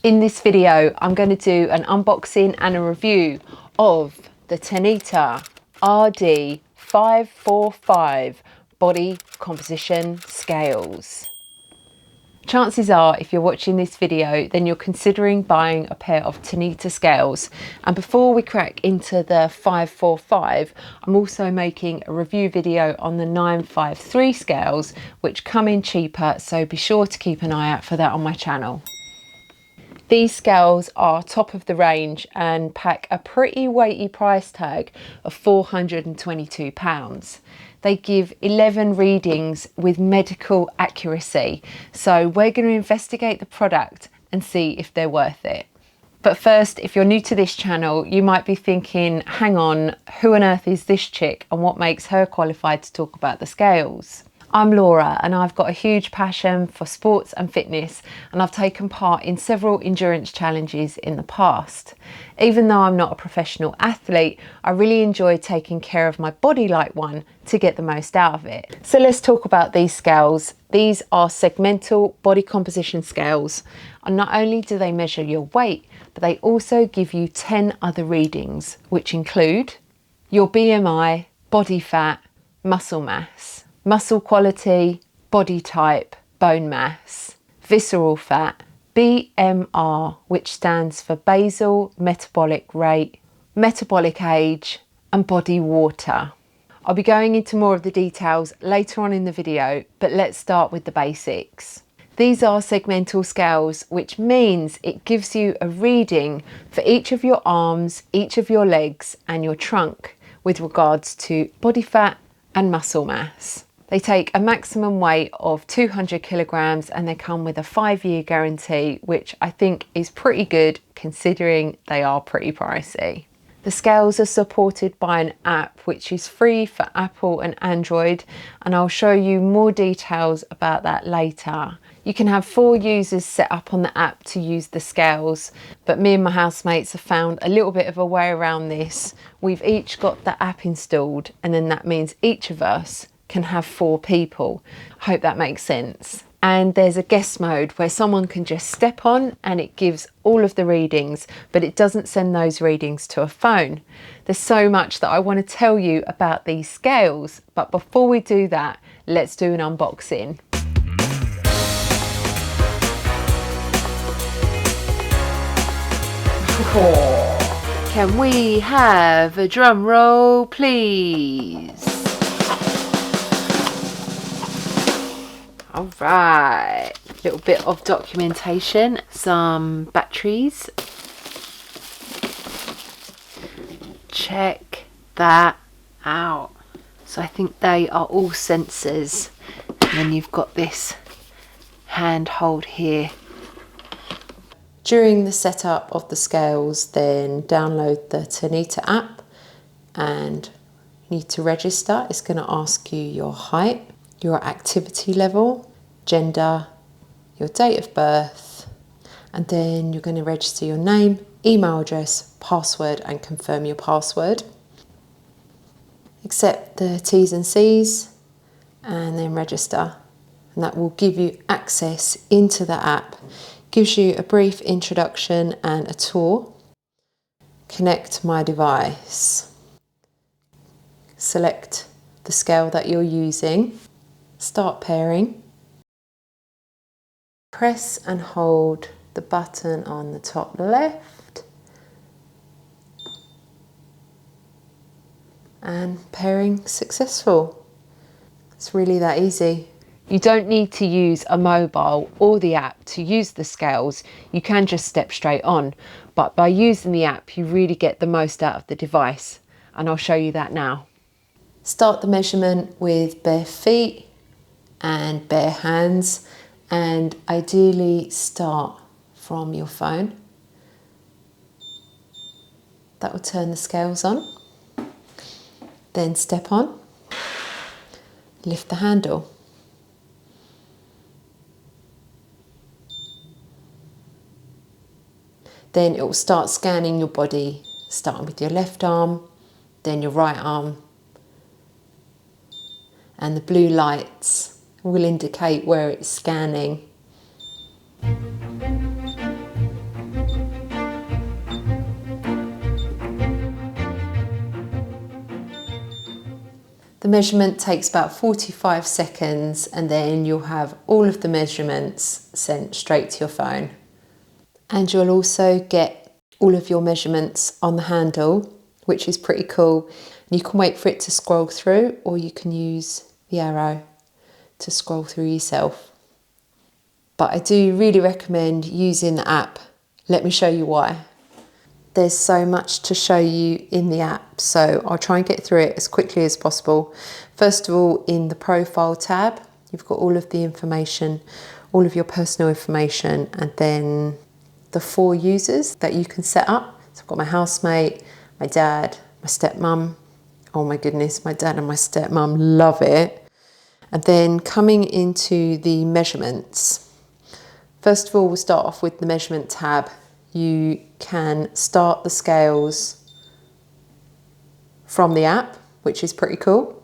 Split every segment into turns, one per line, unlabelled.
In this video, I'm going to do an unboxing and a review of the Tanita RD545 Body Composition Scales. Chances are, if you're watching this video, then you're considering buying a pair of Tanita scales. And before we crack into the 545, I'm also making a review video on the 953 scales, which come in cheaper, so be sure to keep an eye out for that on my channel. These scales are top of the range and pack a pretty weighty price tag of £422. They give 11 readings with medical accuracy, so we're going to investigate the product and see if they're worth it. But first, if you're new to this channel, you might be thinking, hang on, who on earth is this chick and what makes her qualified to talk about the scales? I'm Laura and I've got a huge passion for sports and fitness, and I've taken part in several endurance challenges in the past. Even though I'm not a professional athlete, I really enjoy taking care of my body like one to get the most out of it. So let's talk about these scales. These are segmental body composition scales, and not only do they measure your weight, but they also give you 10 other readings, which include your BMI, body fat, muscle mass, muscle quality, body type, bone mass, visceral fat, BMR, which stands for basal metabolic rate, metabolic age, and body water. I'll be going into more of the details later on in the video, but let's start with the basics. These are segmental scales, which means it gives you a reading for each of your arms, each of your legs, and your trunk with regards to body fat and muscle mass. They take a maximum weight of 200 kilograms and they come with a 5-year guarantee, which I think is pretty good considering they are pretty pricey. The scales are supported by an app which is free for Apple and Android, and I'll show you more details about that later. You can have 4 users set up on the app to use the scales, but me and my housemates have found a little bit of a way around this. We've each got the app installed, and then that means each of us can have 4 people. I hope that makes sense. And there's a guest mode where someone can just step on and it gives all of the readings, but it doesn't send those readings to a phone. There's so much that I want to tell you about these scales, but before we do that, let's do an unboxing. Can we have a drum roll, please? All right, a little bit of documentation, some batteries. Check that out. So I think they are all sensors. And then you've got this handhold here. During the setup of the scales, then download the Tanita app and you need to register. It's going to ask you your height, your activity level, gender, your date of birth, and then you're going to register your name, email address, password, and confirm your password. Accept the T's and C's and then register, and that will give you access into the app. Gives you a brief introduction and a tour. Connect my device. Select the scale that you're using. Start pairing. Press and hold the button on the top left. And pairing successful. It's really that easy. You don't need to use a mobile or the app to use the scales. You can just step straight on. But by using the app, you really get the most out of the device. And I'll show you that now. Start the measurement with bare feet and bare hands, and ideally start from your phone. That will turn the scales on. Then step on, lift the handle. Then it will start scanning your body, starting with your left arm, then your right arm, and the blue lights will indicate where it's scanning. The measurement takes about 45 seconds and then you'll have all of the measurements sent straight to your phone. And you'll also get all of your measurements on the handle, which is pretty cool. You can wait for it to scroll through, or you can use the arrow to scroll through yourself. But I do really recommend using the app. Let me show you why. There's so much to show you in the app, so I'll try and get through it as quickly as possible. First of all, in the profile tab, you've got all of the information, all of your personal information, and then the 4 users that you can set up. So I've got my housemate, my dad, my stepmum. Oh my goodness, my dad and my stepmum love it. And then coming into the measurements. First of all, we'll start off with the measurement tab. You can start the scales from the app, which is pretty cool.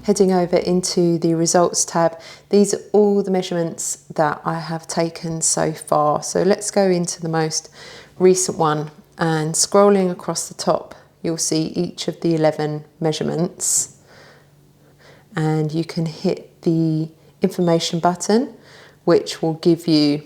Heading over into the results tab, these are all the measurements that I have taken so far. So let's go into the most recent one, and scrolling across the top, you'll see each of the 11 measurements, and you can hit the information button, which will give you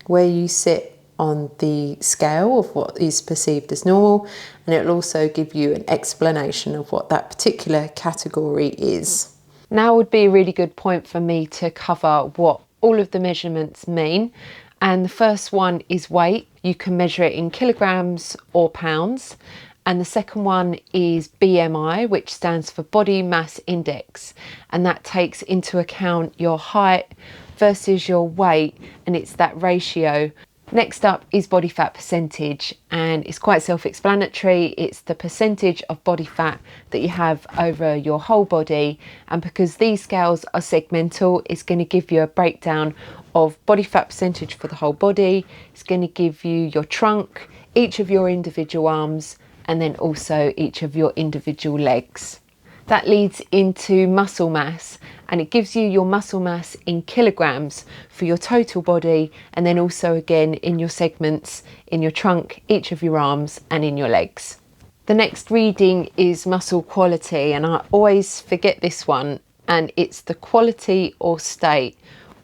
where you sit on the scale of what is perceived as normal, and it will also give you an explanation of what that particular category is. Now would be a really good point for me to cover what all of the measurements mean, and the first one is weight. You can measure it in kilograms or pounds, and the second one is BMI, which stands for Body Mass Index, and that takes into account your height versus your weight, and it's that ratio. Next up is body fat percentage, and it's quite self-explanatory. It's the percentage of body fat that you have over your whole body, and because these scales are segmental, it's going to give you a breakdown of body fat percentage for the whole body. It's going to give you your trunk, each of your individual arms, and then also each of your individual legs. That leads into muscle mass, and it gives you your muscle mass in kilograms for your total body, and then also again in your segments, in your trunk, each of your arms, and in your legs. The next reading is muscle quality, and I always forget this one, and it's the quality or state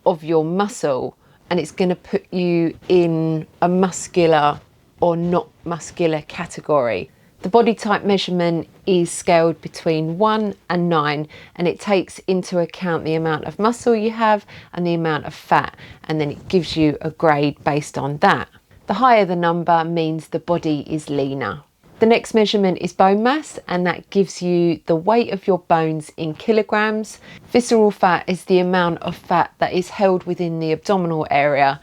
of your muscle, and it's going to put you in a muscular or not muscular category. The body type measurement is scaled between 1 and 9, and it takes into account the amount of muscle you have and the amount of fat, and then it gives you a grade based on that. The higher the number means the body is leaner. The next measurement is bone mass, and that gives you the weight of your bones in kilograms. Visceral fat is the amount of fat that is held within the abdominal area,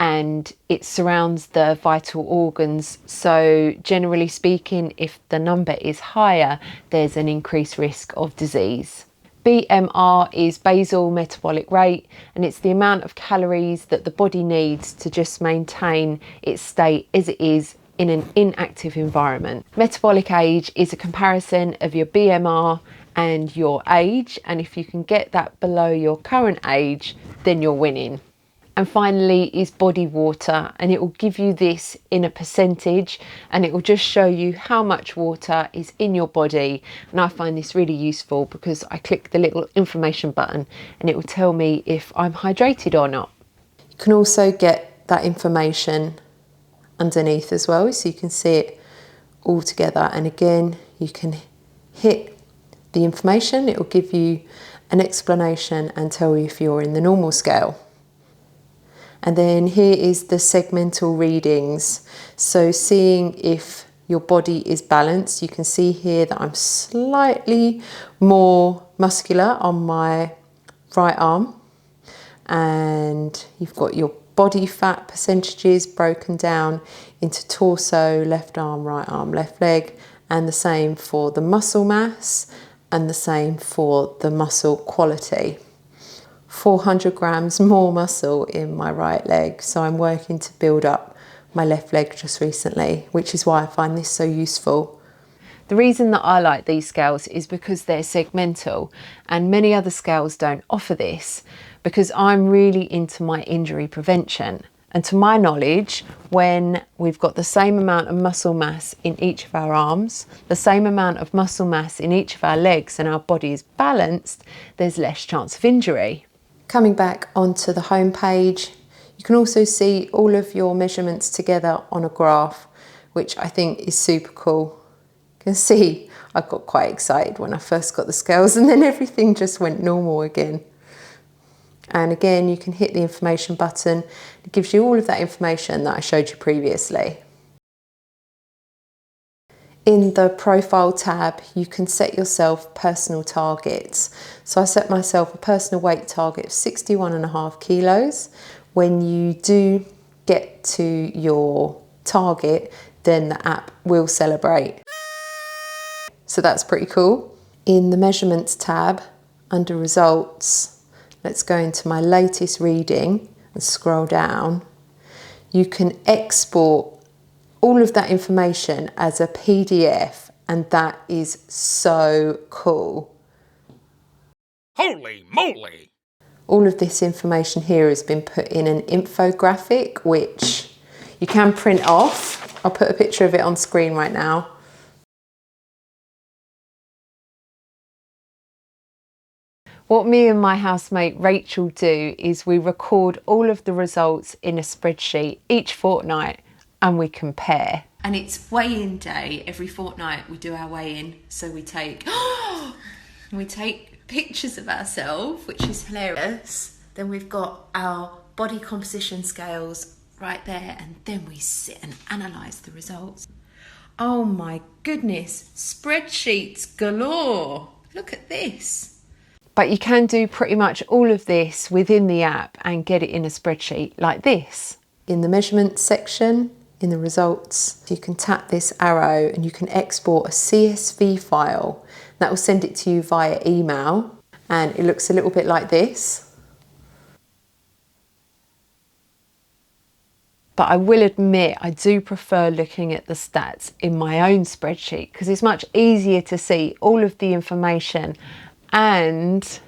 and it surrounds the vital organs. So generally speaking, if the number is higher, there's an increased risk of disease. BMR is basal metabolic rate, and it's the amount of calories that the body needs to just maintain its state as it is in an inactive environment. Metabolic age is a comparison of your BMR and your age, and if you can get that below your current age, then you're winning. And finally is body water, and it will give you this in a percentage, and it will just show you how much water is in your body. And I find this really useful because I click the little information button and it will tell me if I'm hydrated or not. You can also get that information underneath as well, so you can see it all together. And again, you can hit the information, it will give you an explanation and tell you if you're in the normal scale. And then here is the segmental readings. So seeing if your body is balanced, you can see here that I'm slightly more muscular on my right arm, and you've got your body fat percentages broken down into torso, left arm, left leg, and the same for the muscle mass and the same for the muscle quality. 400 grams more muscle in my right leg, so I'm working to build up my left leg just recently, which is why I find this so useful. The reason that I like these scales is because they're segmental, and many other scales don't offer this, because I'm really into my injury prevention, And to my knowledge, when we've got the same amount of muscle mass in each of our arms, the same amount of muscle mass in each of our legs, and our body is balanced, there's less chance of injury. Coming back onto the home page, you can also see all of your measurements together on a graph, which I think is super cool. You can see I got quite excited when I first got the scales, and then everything just went normal again. And again, you can hit the information button. It gives you all of that information that I showed you previously. In the profile tab, you can set yourself personal targets. So I set myself a personal weight target of 61.5 kilos. When you do get to your target, then the app will celebrate. So that's pretty cool. In the measurements tab, under results, let's go into my latest reading and scroll down. You can export all of that information as a PDF, and that is so cool.
Holy moly!
All of this information here has been put in an infographic, which you can print off. I'll put a picture of it on screen right now. What me and my housemate Rachel do is we record all of the results in a spreadsheet each fortnight and we compare. And it's weigh-in day. Every fortnight we do our weigh-in. So we take pictures of ourselves, which is hilarious. Then we've got our body composition scales right there, and then we sit and analyse the results. Oh my goodness, spreadsheets galore. Look at this. But you can do pretty much all of this within the app and get it in a spreadsheet like this. In the measurements section, in the results, you can tap this arrow and you can export a CSV file. That will send it to you via email, and it looks a little bit like this. But I will admit, I do prefer looking at the stats in my own spreadsheet because it's much easier to see all of the information. And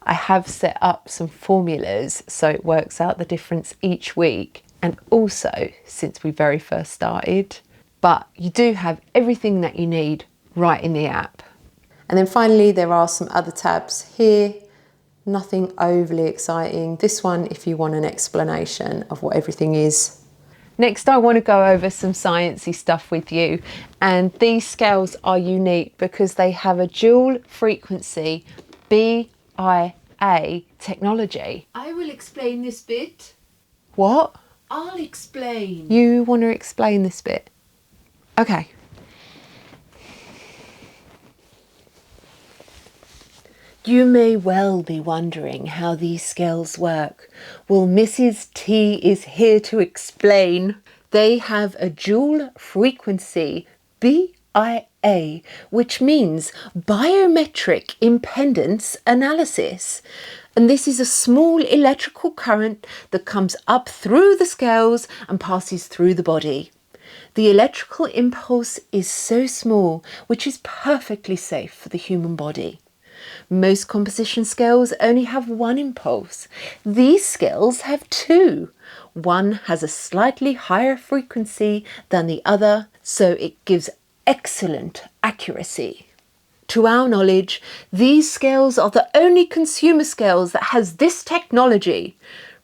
I have set up some formulas so it works out the difference each week, and also since we very first started. But you do have everything that you need right in the app. And then finally there are some other tabs here, nothing overly exciting. This one if you want an explanation of what everything is. Next, I want to go over some sciencey stuff with you, and these scales are unique because they have a dual frequency BIA technology.
I will explain this bit.
What?
I'll explain.
You want to explain this bit? Okay.
You may well be wondering how these scales work. Well, Mrs. T is here to explain. They have a dual frequency BIA, which means biometric impedance analysis. And this is a small electrical current that comes up through the scales and passes through the body. The electrical impulse is so small, which is perfectly safe for the human body. Most composition scales only have one impulse. These scales have two. One has a slightly higher frequency than the other, so it gives excellent accuracy. To our knowledge, these scales are the only consumer scales that has this technology.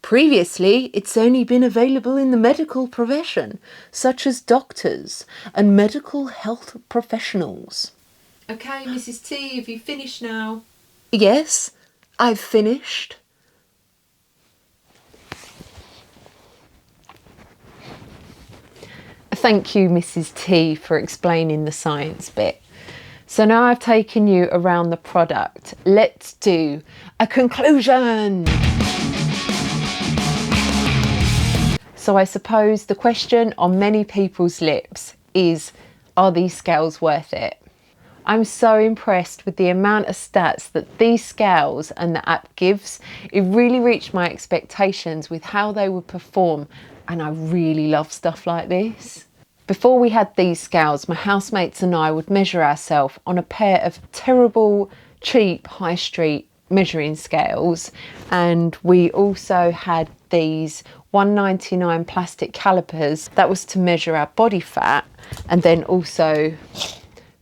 Previously, it's only been available in the medical profession, such as doctors and medical health professionals. Okay, Mrs. T, have you finished now?
Yes, I've finished. Thank you, Mrs. T, for explaining the science bit. So now I've taken you around the product. Let's do a conclusion. So I suppose the question on many people's lips is, are these scales worth it? I'm so impressed with the amount of stats that these scales and the app gives. It really reached my expectations with how they would perform, and I really love stuff like this. Before we had these scales, my housemates and I would measure ourselves on a pair of terrible, cheap, high street measuring scales, and we also had these 199 plastic calipers. That was to measure our body fat, and then also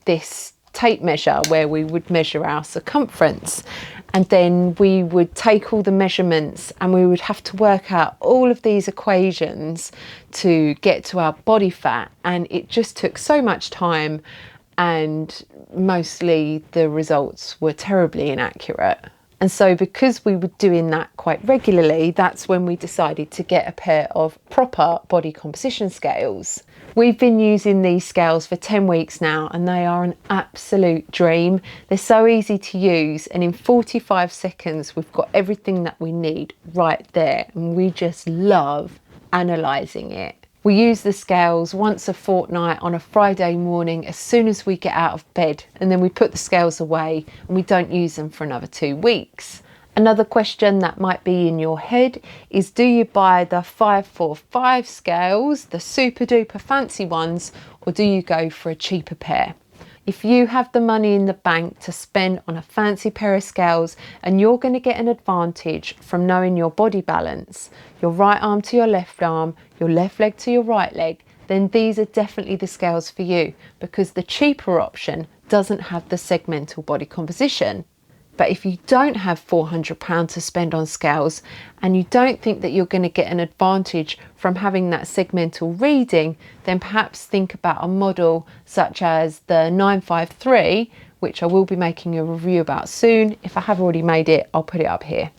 this tape measure where we would measure our circumference. And then we would take all the measurements and we would have to work out all of these equations to get to our body fat. And it just took so much time, and mostly the results were terribly inaccurate. And so because we were doing that quite regularly, that's when we decided to get a pair of proper body composition scales. We've been using these scales for 10 weeks now, and they are an absolute dream. They're so easy to use, and in 45 seconds we've got everything that we need right there, and we just love analysing it. We use the scales once a fortnight on a Friday morning as soon as we get out of bed, and then we put the scales away and we don't use them for another 2 weeks. Another question that might be in your head is, do you buy the 545 scales, the super duper fancy ones, or do you go for a cheaper pair? If you have the money in the bank to spend on a fancy pair of scales, and you're going to get an advantage from knowing your body balance, your right arm to your left arm, your left leg to your right leg, then these are definitely the scales for you, because the cheaper option doesn't have the segmental body composition. But if you don't have £400 to spend on scales, and you don't think that you're going to get an advantage from having that segmental reading, then perhaps think about a model such as the 953, which I will be making a review about soon. If I have already made it, I'll put it up here.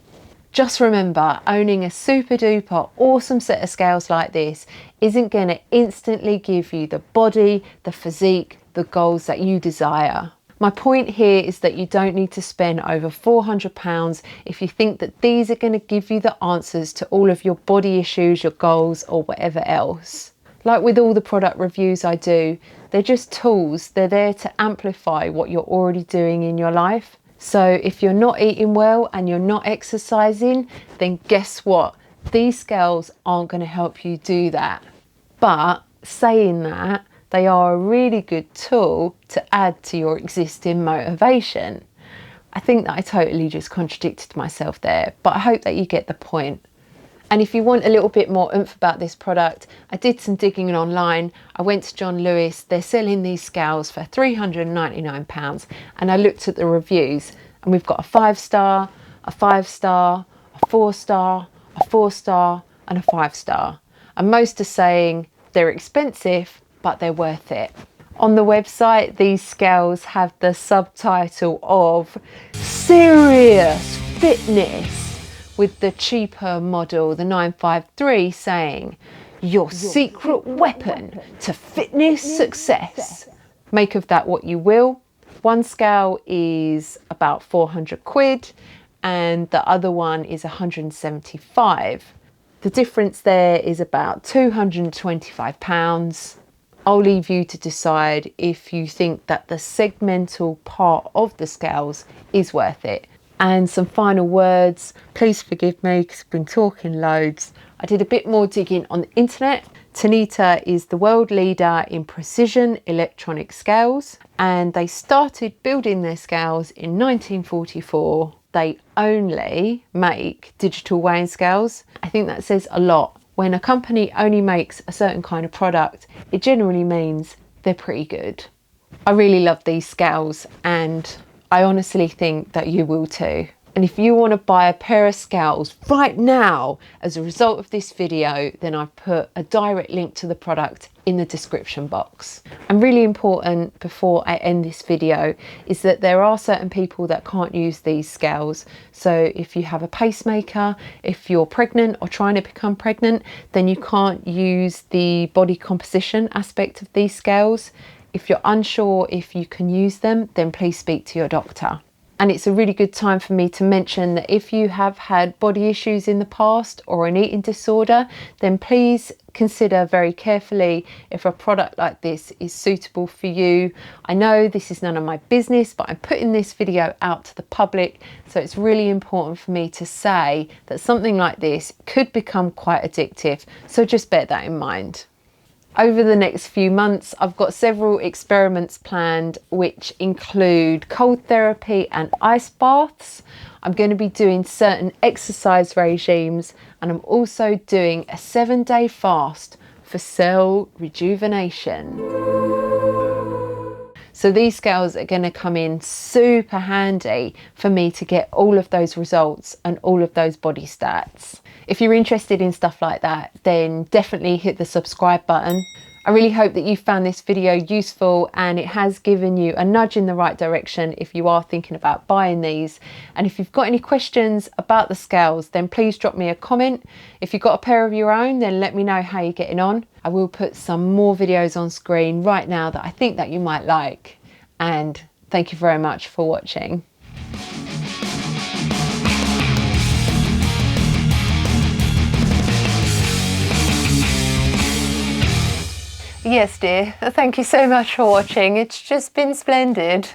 Just remember, owning a super duper awesome set of scales like this isn't going to instantly give you the body, the physique, the goals that you desire. My point here is that you don't need to spend over £400 if you think that these are going to give you the answers to all of your body issues, your goals, or whatever else. Like with all the product reviews I do, they're just tools. They're there to amplify what you're already doing in your life. So if you're not eating well and you're not exercising, then guess what? These scales aren't going to help you do that. But saying that, they are a really good tool to add to your existing motivation. I think that I totally just contradicted myself there, but I hope that you get the point. And if you want a little bit more oomph about this product, I did some digging online. I went to John Lewis. They're selling these scales for £399, and I looked at the reviews, and we've got a 5-star, a 5-star, a 4-star, a 4-star, and a 5-star. And most are saying they're expensive, but they're worth it. On the website, these scales have the subtitle of Serious Fitness, with the cheaper model, the 953, saying, your secret weapon to fitness success. Make of that what you will. One scale is about 400 quid and the other one is 175. The difference there is about £225. I'll leave you to decide if you think that the segmental part of the scales is worth it. And some final words, please forgive me because I've been talking loads. I did a bit more digging on the internet. Tanita is the world leader in precision electronic scales, and they started building their scales in 1944. They only make digital weighing scales. I think that says a lot. When a company only makes a certain kind of product, it generally means they're pretty good. I really love these scales, and I honestly think that you will too. And if you want to buy a pair of scales right now as a result of this video, then I've put a direct link to the product in the description box. And really important before I end this video is that there are certain people that can't use these scales. So if you have a pacemaker, if you're pregnant or trying to become pregnant, then you can't use the body composition aspect of these scales. If you're unsure if you can use them, then please speak to your doctor. And it's a really good time for me to mention that if you have had body issues in the past or an eating disorder, then please consider very carefully if a product like this is suitable for you. I know this is none of my business, but I'm putting this video out to the public, so it's really important for me to say that something like this could become quite addictive, so just bear that in mind. Over the next few months, I've got several experiments planned, which include cold therapy and ice baths. I'm going to be doing certain exercise regimes, and I'm also doing a 7-day fast for cell rejuvenation. So these scales are going to come in super handy for me to get all of those results and all of those body stats. If you're interested in stuff like that, then definitely hit the subscribe button. I really hope that you found this video useful and it has given you a nudge in the right direction if you are thinking about buying these. And if you've got any questions about the scales, then please drop me a comment. If you've got a pair of your own, then let me know how you're getting on. I will put some more videos on screen right now that I think that you might like. And thank you very much for watching. Yes, dear. Thank you so much for watching. It's just been splendid.